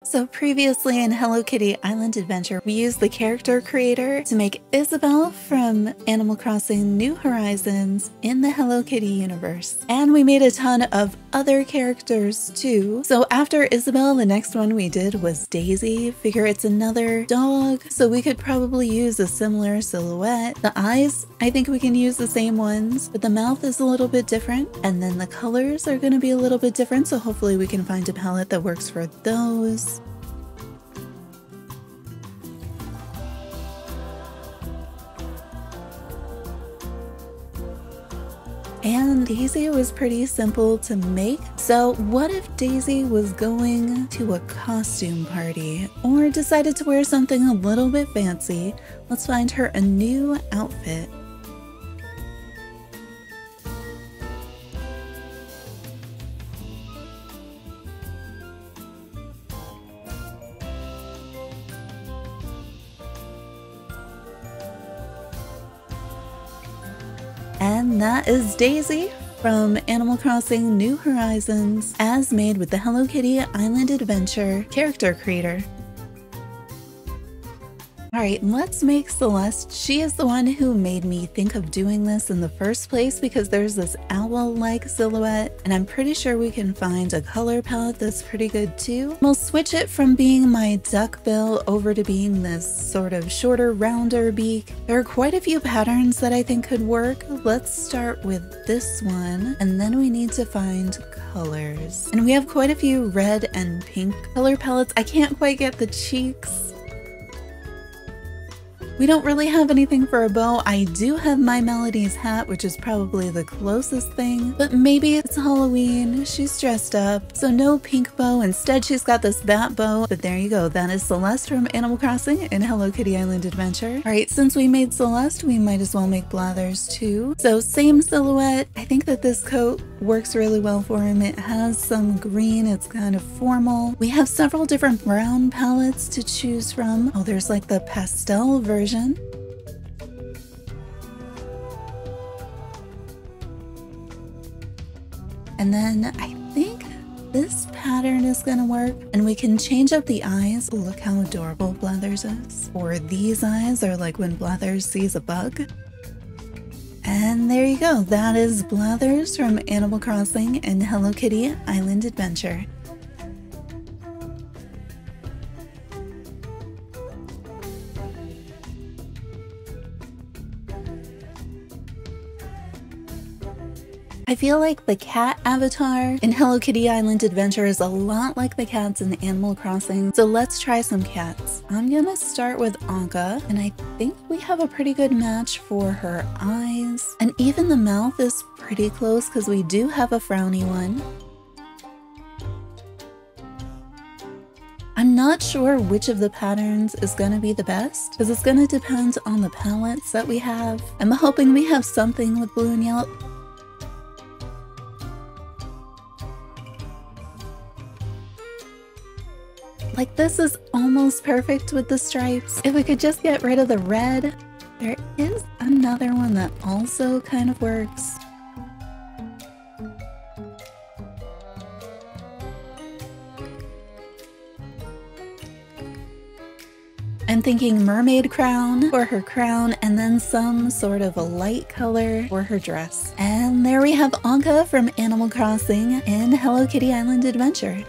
So previously in Hello Kitty Island Adventure, we used the character creator to make Isabelle from Animal Crossing New Horizons in the Hello Kitty universe. And we made a ton of other characters too. So after Isabelle, the next one we did was Daisy. Figure it's another dog, so we could probably use a similar silhouette. The eyes, I think we can use the same ones, but the mouth is a little bit different. And then the colors are going to be a little bit different, so hopefully we can find a palette that works for those. And Daisy was pretty simple to make. So what if Daisy was going to a costume party or decided to wear something a little bit fancy? Let's find her a new outfit. And that is Daisy from Animal Crossing New Horizons, as made with the Hello Kitty Island Adventure character creator. Alright, let's make Celeste. She is the one who made me think of doing this in the first place because there's this owl-like silhouette, and I'm pretty sure we can find a color palette that's pretty good too. We'll switch it from being my duck bill over to being this sort of shorter, rounder beak. There are quite a few patterns that I think could work. Let's start with this one, and then we need to find colors. And we have quite a few red and pink color palettes. I can't quite get the cheeks. We don't really have anything for a bow. I do have My Melody's hat, which is probably the closest thing, but maybe it's Halloween. She's dressed up, so no pink bow. Instead, she's got this bat bow. But there you go. That is Celeste from Animal Crossing in Hello Kitty Island Adventure. All right, since we made Celeste, we might as well make Blathers too. So same silhouette. I think that this coat works really well for him. It has some green. It's kind of formal. We have several different brown palettes to choose from. Oh, there's like the pastel version. And then I think this pattern is gonna work, and we can change up the eyes. Ooh, look how adorable Blathers is. Or these eyes are like when Blathers sees a bug. And there you go. That is Blathers from Animal Crossing and Hello Kitty Island Adventure. I feel like the cat avatar in Hello Kitty Island Adventure is a lot like the cats in Animal Crossing, so let's try some cats. I'm gonna start with Anka, and I think we have a pretty good match for her eyes. And even the mouth is pretty close because we do have a frowny one. I'm not sure which of the patterns is going to be the best because it's going to depend on the palettes that we have. I'm hoping we have something with blue and yellow. Like, this is almost perfect with the stripes. If we could just get rid of the red. There is another one that also kind of works. I'm thinking mermaid crown for her crown, and then some sort of a light color for her dress. And there we have Anka from Animal Crossing in Hello Kitty Island Adventure.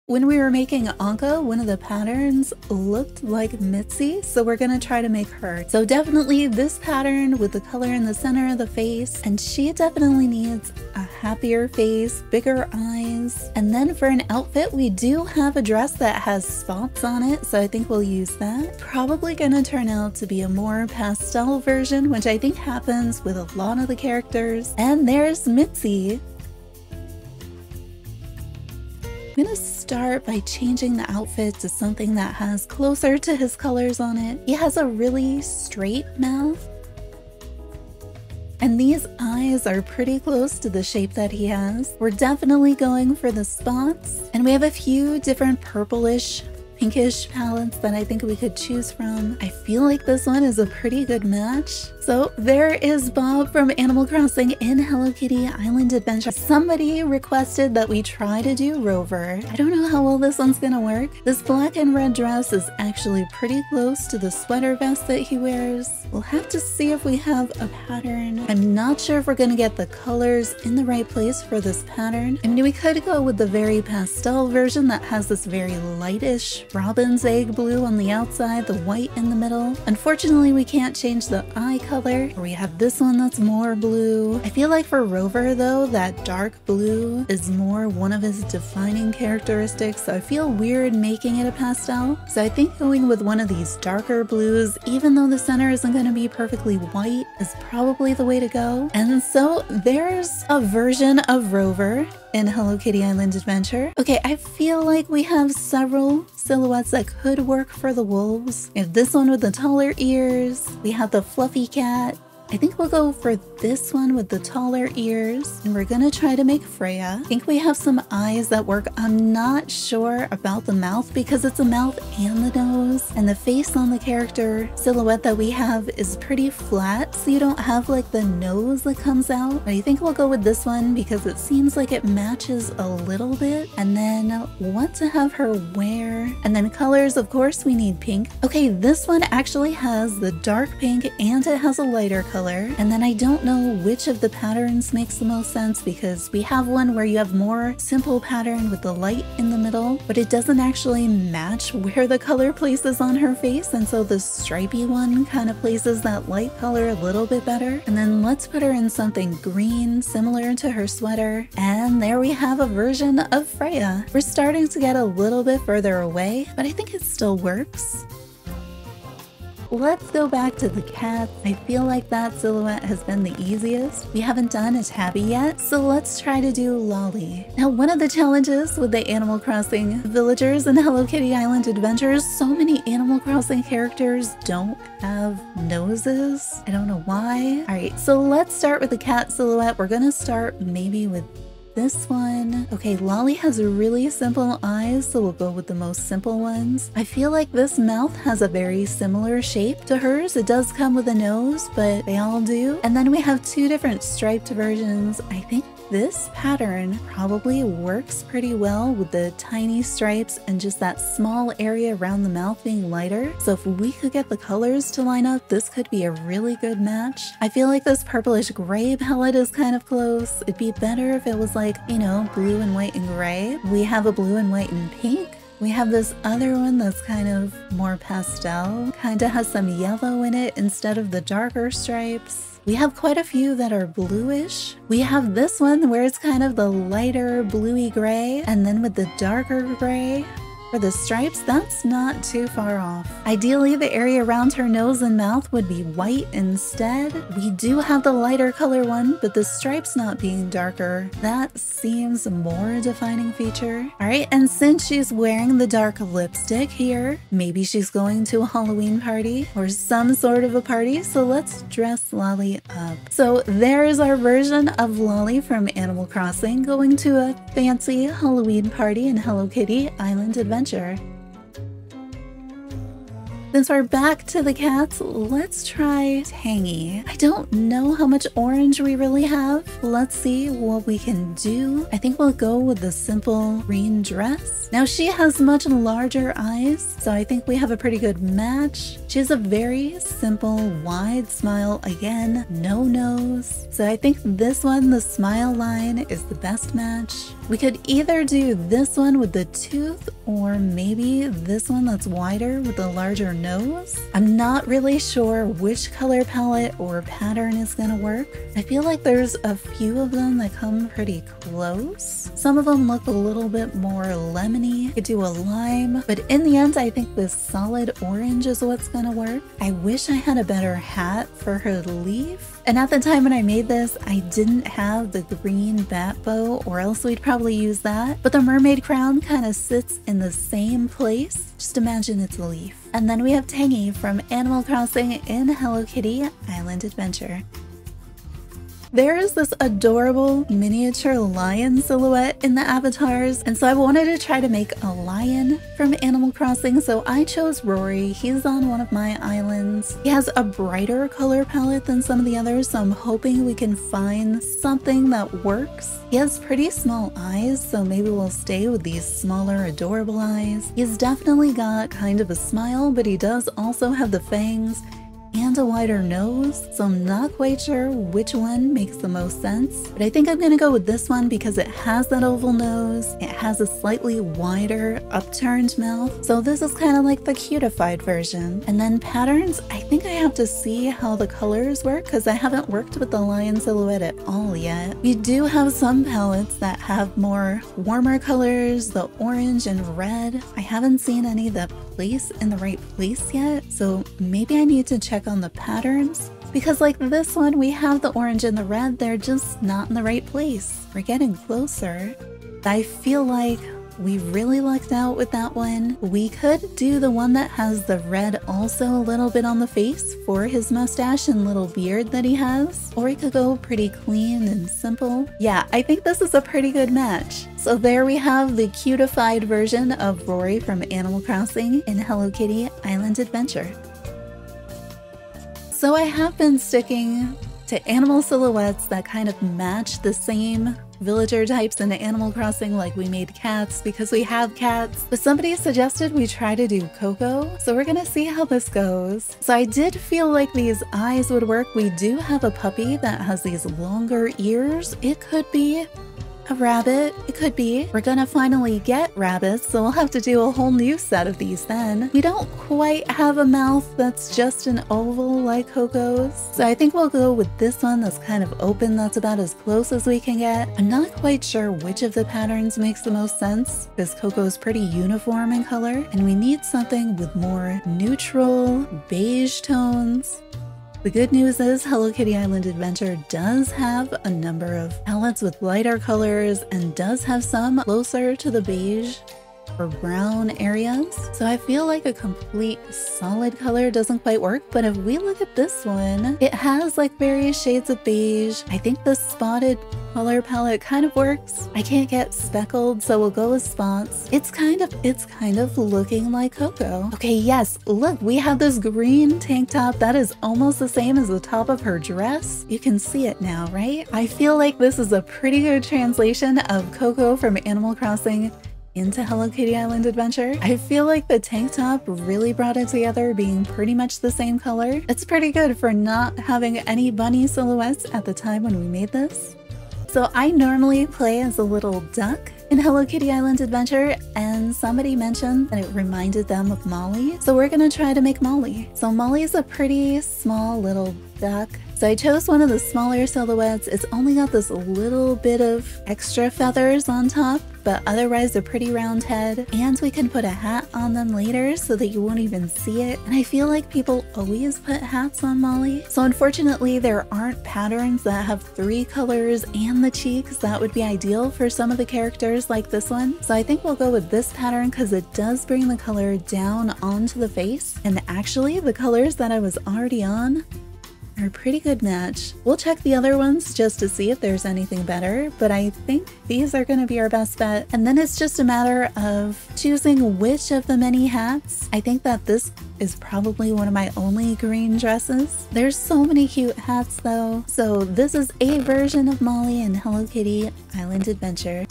When we were making Anka, one of the patterns looked like Mitzi, so we're gonna try to make her. So definitely this pattern with the color in the center of the face, and she definitely needs a happier face, bigger eyes. And then for an outfit, we do have a dress that has spots on it, so I think we'll use that. Probably gonna turn out to be a more pastel version, which I think happens with a lot of the characters. And there's Mitzi. I'm gonna start by changing the outfit to something that has closer to his colors on it. He has a really straight mouth, and these eyes are pretty close to the shape that he has. We're definitely going for the spots, and we have a few different purplish, pinkish palettes that I think we could choose from. I feel like this one is a pretty good match. So there is Bob from Animal Crossing in Hello Kitty Island Adventure. Somebody requested that we try to do Rover. I don't know how well this one's gonna work. This black and red dress is actually pretty close to the sweater vest that he wears. We'll have to see if we have a pattern. I'm not sure if we're gonna get the colors in the right place for this pattern. I mean, we could go with the very pastel version that has this very lightish robin's egg blue on the outside, the white in the middle. Unfortunately, we can't change the eye color. We have this one that's more blue. I feel like for Rover though, that dark blue is more one of his defining characteristics, so I feel weird making it a pastel. So I think going with one of these darker blues, even though the center isn't going to be perfectly white, is probably the way to go. And so there's a version of Rover in Hello Kitty Island Adventure. Okay, I feel like we have several silhouettes that could work for the wolves. We have this one with the taller ears. We have the fluffy cat. I think we'll go for this one with the taller ears, and we're gonna try to make Freya. I think we have some eyes that work. I'm not sure about the mouth because it's a mouth and the nose, and the face on the character silhouette that we have is pretty flat, so you don't have like the nose that comes out. But I think we'll go with this one because it seems like it matches a little bit. And then what to have her wear, and then colors, of course we need pink. Okay, this one actually has the dark pink and it has a lighter color. And then I don't know which of the patterns makes the most sense because we have one where you have more simple pattern with the light in the middle, but it doesn't actually match where the color places on her face, and so the stripy one kind of places that light color a little bit better. And then let's put her in something green similar to her sweater, and there we have a version of Freya. We're starting to get a little bit further away, but I think it still works. Let's go back to the cat. I feel like that silhouette has been the easiest. We haven't done a tabby yet, so let's try to do Lolly. Now, one of the challenges with the Animal Crossing villagers in Hello Kitty Island Adventures, so many Animal Crossing characters don't have noses. I don't know why. All right, so let's start with the cat silhouette. We're gonna start maybe with this one. Okay, Lolly has really simple eyes, so we'll go with the most simple ones. I feel like this mouth has a very similar shape to hers. It does come with a nose, but they all do. And then we have two different striped versions. I think this pattern probably works pretty well with the tiny stripes and just that small area around the mouth being lighter. So if we could get the colors to line up, this could be a really good match. I feel like this purplish gray palette is kind of close. It'd be better if it was like, you know, blue and white and gray. We have a blue and white and pink. We have this other one that's kind of more pastel, kind of has some yellow in it instead of the darker stripes. We have quite a few that are bluish. We have this one where it's kind of the lighter bluey gray, and then with the darker gray. For the stripes, that's not too far off. Ideally, the area around her nose and mouth would be white instead. We do have the lighter color one, but the stripes not being darker, that seems a more defining feature. All right, and since she's wearing the dark lipstick here, maybe she's going to a Halloween party or some sort of a party, so let's dress Lolly up. So there is our version of Lolly from Animal Crossing going to a fancy Halloween party in Hello Kitty Island Adventure. Since we're back to the cats, let's try Tangy. I don't know how much orange we really have. Let's see what we can do. I think we'll go with the simple green dress. Now she has much larger eyes, so I think we have a pretty good match. She has a very simple, wide smile. Again, no nose. So I think this one, the smile line, is the best match. We could either do this one with the tooth or maybe this one that's wider with a larger nose. I'm not really sure which color palette or pattern is gonna work. I feel like there's a few of them that come pretty close. Some of them look a little bit more lemony. Could do a lime, but in the end I think this solid orange is what's gonna work. I wish I had a better hat for her leaf. And at the time when I made this, I didn't have the green bat bow, or else we'd probably use that. But the mermaid crown kind of sits in the same place. Just imagine it's a leaf. And then we have Tangy from Animal Crossing in Hello Kitty Island Adventure. There is this adorable miniature lion silhouette in the avatars, and so I wanted to try to make a lion from Animal Crossing, so I chose Rory. He's on one of my islands. He has a brighter color palette than some of the others, so I'm hoping we can find something that works. He has pretty small eyes, so maybe we'll stay with these smaller, adorable eyes. He's definitely got kind of a smile, but he does also have the fangs and a wider nose, so I'm not quite sure which one makes the most sense, but I think I'm gonna go with this one because it has that oval nose, it has a slightly wider upturned mouth, so this is kind of like the cutified version. And then patterns, I think I have to see how the colors work because I haven't worked with the lion silhouette at all yet. We do have some palettes that have more warmer colors, the orange and red. I haven't seen any that place in the right place yet, so maybe I need to check on the patterns, because like this one, we have the orange and the red, they're just not in the right place. We're getting closer. I feel like we really lucked out with that one. We could do the one that has the red also a little bit on the face for his mustache and little beard that he has, or we could go pretty clean and simple. Yeah, I think this is a pretty good match. So there we have the cutified version of Rory from Animal Crossing in Hello Kitty Island Adventure. So I have been sticking to animal silhouettes that kind of match the same villager types in Animal Crossing, like we made cats because we have cats, but somebody suggested we try to do Coco, so we're gonna see how this goes. So I did feel like these eyes would work. We do have a puppy that has these longer ears. It could be a rabbit, it could be. We're gonna finally get rabbits, so we'll have to do a whole new set of these then. We don't quite have a mouth that's just an oval like Coco's, so I think we'll go with this one that's kind of open. That's about as close as we can get. I'm not quite sure which of the patterns makes the most sense, because Coco's pretty uniform in color, and we need something with more neutral beige tones. The good news is Hello Kitty Island Adventure does have a number of palettes with lighter colors and does have some closer to the beige or brown areas. So I feel like a complete solid color doesn't quite work, but if we look at this one, it has like various shades of beige. I think the spotted color palette kind of works. I can't get speckled, so we'll go with spots. It's kind of looking like Coco. Okay, yes, look, we have this green tank top that is almost the same as the top of her dress. You can see it now, right? I feel like this is a pretty good translation of Coco from Animal Crossing into Hello Kitty Island Adventure. I feel like the tank top really brought it together, being pretty much the same color. It's pretty good for not having any bunny silhouettes at the time when we made this. So I normally play as a little duck in Hello Kitty Island Adventure, and somebody mentioned that it reminded them of Molly. So we're gonna try to make Molly. So Molly's a pretty small little duck. So I chose one of the smaller silhouettes. It's only got this little bit of extra feathers on top, but otherwise a pretty round head. And we can put a hat on them later so that you won't even see it. And I feel like people always put hats on Molly. So unfortunately, there aren't patterns that have 3 colors and the cheeks. That would be ideal for some of the characters like this one. So I think we'll go with this pattern because it does bring the color down onto the face. And actually, the colors that I was already on are a pretty good match. We'll check the other ones just to see if there's anything better, but I think these are going to be our best bet. And then it's just a matter of choosing which of the many hats. I think that this is probably one of my only green dresses. There's so many cute hats though. So this is a version of Molly in Hello Kitty Island Adventure.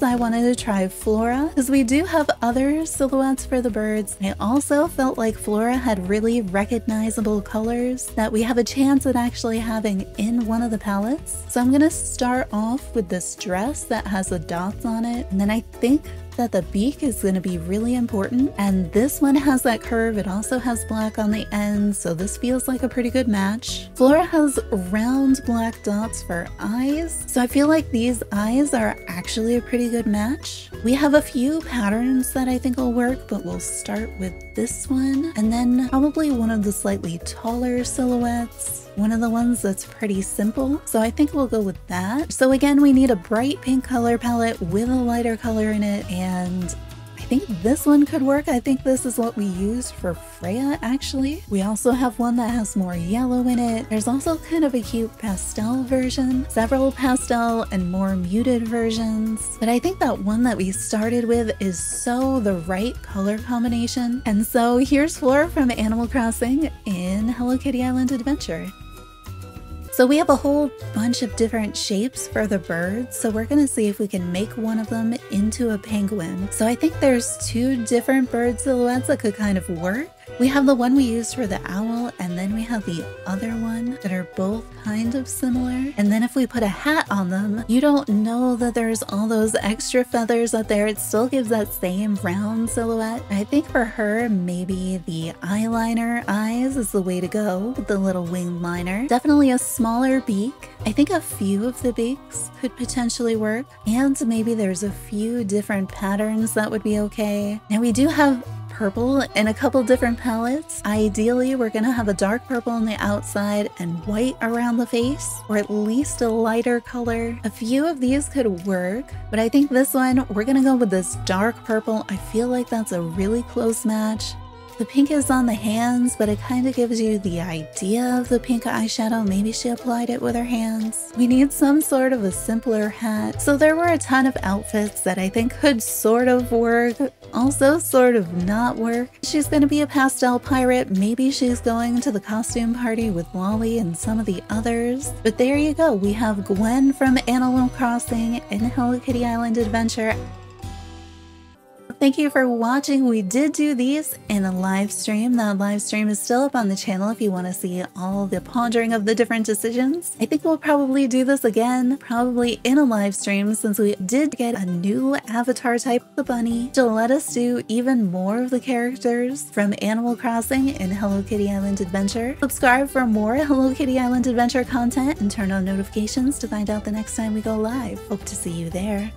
I wanted to try Flora because we do have other silhouettes for the birds. I also felt like Flora had really recognizable colors that we have a chance at actually having in one of the palettes. So I'm gonna start off with this dress that has the dots on it, and then I think that the beak is going to be really important, and this one has that curve. It also has black on the end, so this feels like a pretty good match. Flora has round black dots for eyes, so I feel like these eyes are actually a pretty good match. We have a few patterns that I think will work, but we'll start with this one, and then probably one of the slightly taller silhouettes, one of the ones that's pretty simple, so I think we'll go with that. So again, we need a bright pink color palette with a lighter color in it, and I think this one could work. I think this is what we used for Freya, actually. We also have one that has more yellow in it. There's also kind of a cute pastel version, several pastel and more muted versions. But I think that one that we started with is so the right color combination. And so here's Flora from Animal Crossing in Hello Kitty Island Adventure. So we have a whole bunch of different shapes for the birds, so we're gonna see if we can make one of them into a penguin. So I think there's two different bird silhouettes that could kind of work. We have the one we used for the owl, and then we have the other one that are both kind of similar. And then if we put a hat on them, you don't know that there's all those extra feathers up there. It still gives that same round silhouette. I think for her, maybe the eyeliner eyes is the way to go with the little wing liner. Definitely a smaller beak. I think a few of the beaks could potentially work. And maybe there's a few different patterns that would be okay. Now we do have purple in a couple different palettes. Ideally, we're gonna have a dark purple on the outside and white around the face, or at least a lighter color. A few of these could work, but I think this one, we're gonna go with this dark purple. I feel like that's a really close match. The pink is on the hands, but it kind of gives you the idea of the pink eyeshadow. Maybe she applied it with her hands. We need some sort of a simpler hat. So there were a ton of outfits that I think could sort of work, also sort of not work. She's going to be a pastel pirate. Maybe she's going to the costume party with Lolly and some of the others. But there you go. We have Gwen from Animal Crossing in Hello Kitty Island Adventure. Thank you for watching. We did do these in a live stream. That live stream is still up on the channel if you want to see all the pondering of the different decisions. I think we'll probably do this again, probably in a live stream, since we did get a new avatar type, the bunny, to let us do even more of the characters from Animal Crossing in Hello Kitty Island Adventure. Subscribe for more Hello Kitty Island Adventure content and turn on notifications to find out the next time we go live. Hope to see you there.